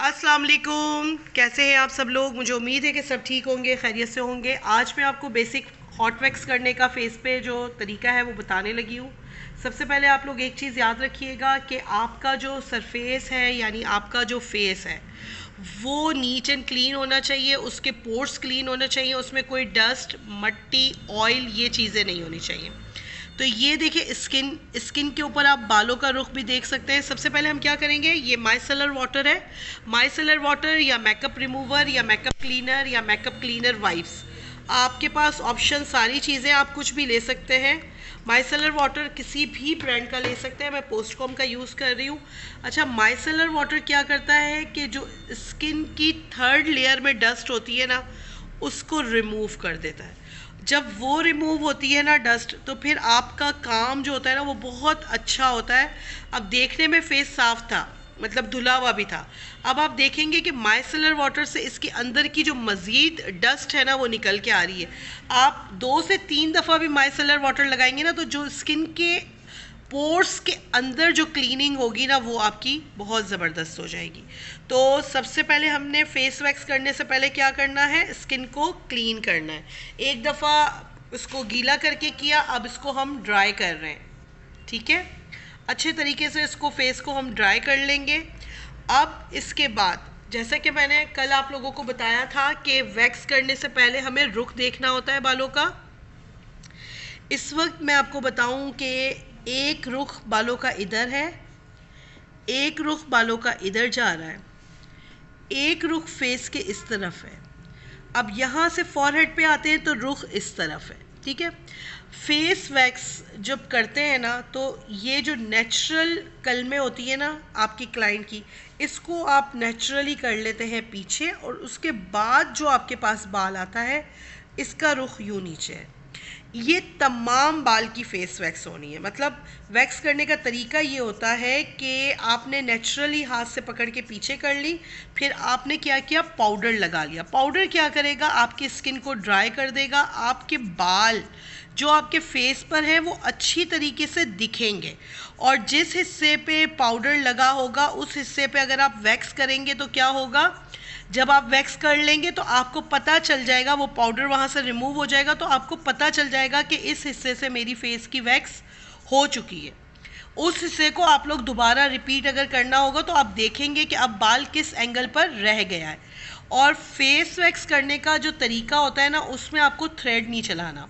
अस्सलाम वालेकुम, कैसे हैं आप सब लोग। मुझे उम्मीद है कि सब ठीक होंगे, खैरियत से होंगे। आज मैं आपको बेसिक हॉट वैक्स करने का फेस पे जो तरीका है वो बताने लगी हूँ। सबसे पहले आप लोग एक चीज़ याद रखिएगा कि आपका जो सरफेस है यानी आपका जो फेस है वो नीट एंड क्लीन होना चाहिए, उसके पोर्स क्लीन होना चाहिए, उसमें कोई डस्ट, मट्टी, ऑयल ये चीज़ें नहीं होनी चाहिए। तो ये देखिए स्किन के ऊपर आप बालों का रुख भी देख सकते हैं। सबसे पहले हम क्या करेंगे, ये माइसेलर वाटर है। माइसेलर वाटर या मेकअप रिमूवर या मेकअप क्लीनर या मेकअप क्लीनर वाइप्स, आपके पास ऑप्शन सारी चीज़ें, आप कुछ भी ले सकते हैं। माइसेलर वाटर किसी भी ब्रांड का ले सकते हैं, मैं पोस्टकॉम का यूज़ कर रही हूँ। अच्छा, माइसेलर वाटर क्या करता है कि जो स्किन की थर्ड लेयर में डस्ट होती है ना, उसको रिमूव कर देता है। जब वो रिमूव होती है ना डस्ट, तो फिर आपका काम जो होता है ना वो बहुत अच्छा होता है। अब देखने में फेस साफ था, मतलब धुला हुआ भी था। अब आप देखेंगे कि माइसेलर वाटर से इसके अंदर की जो मज़ीद डस्ट है ना वो निकल के आ रही है। आप 2 से 3 दफ़ा भी माइसेलर वाटर लगाएंगे ना, तो जो स्किन के पोर्स के अंदर जो क्लीनिंग होगी ना वो आपकी बहुत ज़बरदस्त हो जाएगी। तो सबसे पहले हमने फेस वैक्स करने से पहले क्या करना है, स्किन को क्लीन करना है। एक दफ़ा इसको गीला करके किया, अब इसको हम ड्राई कर रहे हैं। ठीक है, अच्छे तरीके से इसको फेस को हम ड्राई कर लेंगे। अब इसके बाद जैसा कि मैंने कल आप लोगों को बताया था कि वैक्स करने से पहले हमें रुख देखना होता है बालों का। इस वक्त मैं आपको बताऊं कि एक रुख बालों का इधर है, एक रुख बालों का इधर जा रहा है, एक रुख फेस के इस तरफ है। अब यहाँ से फॉरहेड पे आते हैं तो रुख इस तरफ है। ठीक है, फेस वैक्स जब करते हैं ना तो ये जो नेचुरल कलमे होती है ना आपकी क्लाइंट की, इसको आप नेचुरली कर लेते हैं पीछे, और उसके बाद जो आपके पास बाल आता है इसका रुख यूँ नीचे है। ये तमाम बाल की फेस वैक्स होनी है। मतलब वैक्स करने का तरीका ये होता है कि आपने नेचुरली हाथ से पकड़ के पीछे कर ली, फिर आपने क्या किया, पाउडर लगा लिया। पाउडर क्या करेगा, आपकी स्किन को ड्राई कर देगा, आपके बाल जो आपके फेस पर है वो अच्छी तरीके से दिखेंगे। और जिस हिस्से पे पाउडर लगा होगा उस हिस्से पे अगर आप वैक्स करेंगे तो क्या होगा, जब आप वैक्स कर लेंगे तो आपको पता चल जाएगा, वो पाउडर वहाँ से रिमूव हो जाएगा, तो आपको पता चल जाएगा कि इस हिस्से से मेरी फेस की वैक्स हो चुकी है। उस हिस्से को आप लोग दोबारा रिपीट अगर करना होगा तो आप देखेंगे कि अब बाल किस एंगल पर रह गया है। और फेस वैक्स करने का जो तरीका होता है ना, उसमें आपको थ्रेड नहीं चलाना।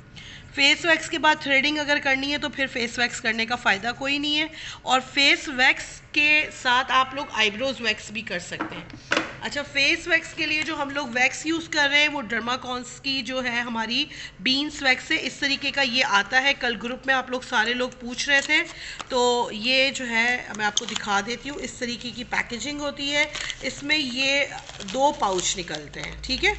फेस वैक्स के बाद थ्रेडिंग अगर करनी है तो फिर फेस वैक्स करने का फ़ायदा कोई नहीं है। और फेस वैक्स के साथ आप लोग आईब्रोज वैक्स भी कर सकते हैं। अच्छा, फेस वैक्स के लिए जो हम लोग वैक्स यूज़ कर रहे हैं वो डर्माकॉन्स की जो है हमारी बीन्स वैक्स है। इस तरीके का ये आता है। कल ग्रुप में आप लोग सारे लोग पूछ रहे थे, तो ये जो है मैं आपको दिखा देती हूँ। इस तरीके की पैकेजिंग होती है, इसमें ये 2 पाउच निकलते हैं। ठीक है,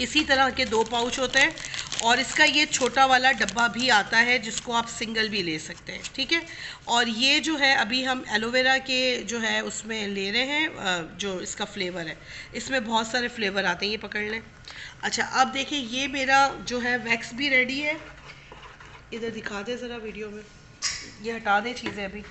इसी तरह के 2 पाउच होते हैं, और इसका ये छोटा वाला डब्बा भी आता है जिसको आप सिंगल भी ले सकते हैं। ठीक है, और ये जो है अभी हम एलोवेरा के जो है उसमें ले रहे हैं, जो इसका फ्लेवर है, इसमें बहुत सारे फ्लेवर आते हैं, ये पकड़ लें। अच्छा, अब देखिए ये मेरा जो है वैक्स भी रेडी है। इधर दिखा दें ज़रा वीडियो में, ये हटा दें चीज़ें अभी।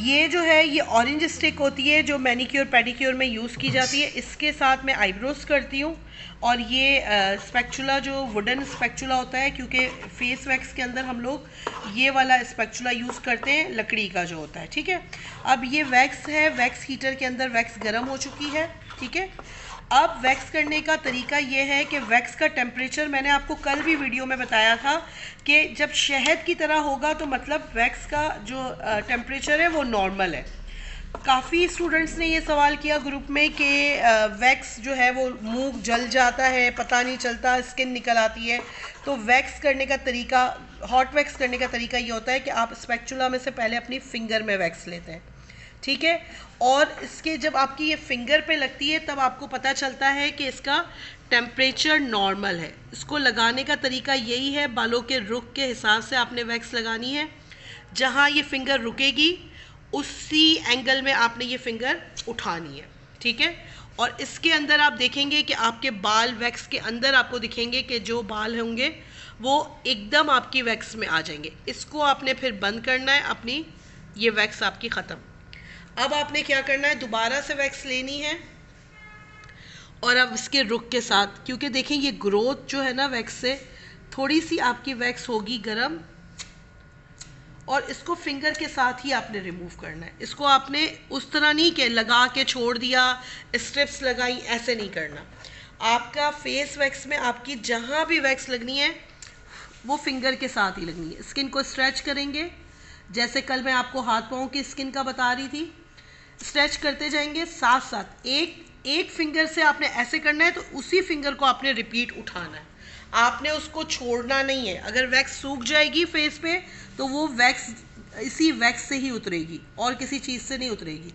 ये जो है ये ऑरेंज स्टिक होती है जो मैनिक्योर पेडिक्योर में यूज़ की जाती है। इसके साथ मैं आईब्रोज करती हूँ। और ये स्पेक्चुला जो वुडन स्पेक्चुला होता है, क्योंकि फेस वैक्स के अंदर हम लोग ये वाला स्पेक्चुला यूज़ करते हैं, लकड़ी का जो होता है। ठीक है, अब ये वैक्स है, वैक्स हीटर के अंदर वैक्स गर्म हो चुकी है। ठीक है, अब वैक्स करने का तरीका ये है कि वैक्स का टेम्परेचर मैंने आपको कल भी वीडियो में बताया था कि जब शहद की तरह होगा तो मतलब वैक्स का जो टेम्परेचर है वो नॉर्मल है। काफ़ी स्टूडेंट्स ने ये सवाल किया ग्रुप में कि वैक्स जो है वो मुंह जल जाता है, पता नहीं चलता, स्किन निकल आती है। तो वैक्स करने का तरीका, हॉट वैक्स करने का तरीका ये होता है कि आप स्पेक्चुला में से पहले अपनी फिंगर में वैक्स लेते हैं। ठीक है, और इसके जब आपकी ये फिंगर पे लगती है तब आपको पता चलता है कि इसका टेम्परेचर नॉर्मल है। इसको लगाने का तरीका यही है, बालों के रुख के हिसाब से आपने वैक्स लगानी है। जहाँ ये फिंगर रुकेगी उसी एंगल में आपने ये फिंगर उठानी है। ठीक है, और इसके अंदर आप देखेंगे कि आपके बाल वैक्स के अंदर आपको दिखेंगे कि जो बाल होंगे वो एकदम आपकी वैक्स में आ जाएंगे। इसको आपने फिर बंद करना है, अपनी ये वैक्स आपकी ख़त्म। अब आपने क्या करना है, दोबारा से वैक्स लेनी है और अब इसके रुख के साथ, क्योंकि देखें ये ग्रोथ जो है ना वैक्स से, थोड़ी सी आपकी वैक्स होगी गरम, और इसको फिंगर के साथ ही आपने रिमूव करना है। इसको आपने उस तरह नहीं कि लगा के छोड़ दिया, स्ट्रिप्स लगाई, ऐसे नहीं करना। आपका फेस वैक्स में आपकी जहाँ भी वैक्स लगनी है वो फिंगर के साथ ही लगनी है। स्किन को स्ट्रेच करेंगे, जैसे कल मैं आपको हाथ पाँव की स्किन का बता रही थी, स्ट्रेच करते जाएंगे। साथ साथ एक फिंगर से आपने ऐसे करना है, तो उसी फिंगर को आपने रिपीट उठाना है, आपने उसको छोड़ना नहीं है। अगर वैक्स सूख जाएगी फेस पे तो वो वैक्स इसी वैक्स से ही उतरेगी और किसी चीज़ से नहीं उतरेगी।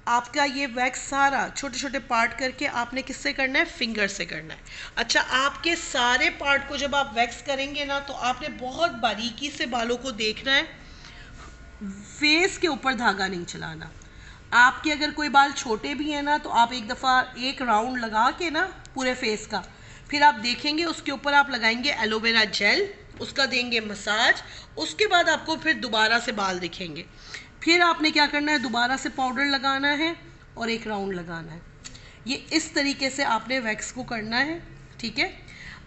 आपका ये वैक्स सारा छोटे छोटे पार्ट करके आपने किससे करना है, फिंगर से करना है। अच्छा, आपके सारे पार्ट को जब आप वैक्स करेंगे ना, तो आपने बहुत बारीकी से बालों को देखना है, फेस के ऊपर धागा नहीं चलाना। आपके अगर कोई बाल छोटे भी हैं ना, तो आप एक दफ़ा एक राउंड लगा के ना पूरे फेस का, फिर आप देखेंगे उसके ऊपर आप लगाएंगे एलोवेरा जेल, उसका देंगे मसाज, उसके बाद आपको फिर दोबारा से बाल दिखेंगे। फिर आपने क्या करना है, दोबारा से पाउडर लगाना है और एक राउंड लगाना है। ये इस तरीके से आपने वैक्स को करना है, ठीक है।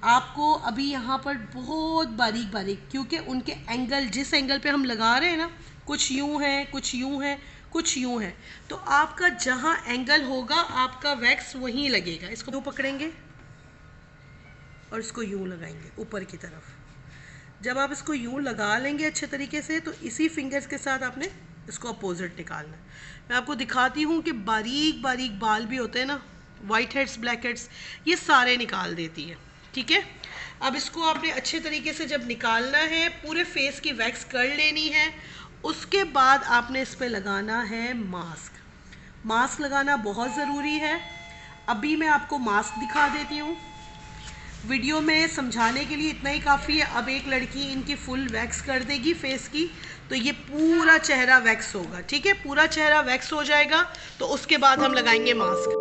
आपको अभी यहाँ पर बहुत बारीक बारीक, क्योंकि उनके एंगल, जिस एंगल पे हम लगा रहे हैं ना, कुछ यूँ है, कुछ यूँ है, कुछ यूँ है, तो आपका जहाँ एंगल होगा आपका वैक्स वहीं लगेगा। इसको यूँ पकड़ेंगे और इसको यूँ लगाएंगे ऊपर की तरफ। जब आप इसको यूँ लगा लेंगे अच्छे तरीके से, तो इसी फिंगर्स के साथ आपने इसको अपोजिट निकालना है। मैं आपको दिखाती हूँ कि बारीक बारीक बाल भी होते हैं ना, वाइट हेड्स, ब्लैक हेड्स, ये सारे निकाल देती है, ठीक है। अब इसको आपने अच्छे तरीके से जब निकालना है, पूरे फेस की वैक्स कर लेनी है। उसके बाद आपने इस पर लगाना है मास्क। मास्क लगाना बहुत ज़रूरी है। अभी मैं आपको मास्क दिखा देती हूँ। वीडियो में समझाने के लिए इतना ही काफ़ी है। अब एक लड़की इनकी फुल वैक्स कर देगी फेस की, तो ये पूरा चेहरा वैक्स होगा, ठीक है। पूरा चेहरा वैक्स हो जाएगा तो उसके बाद हम लगाएंगे मास्क।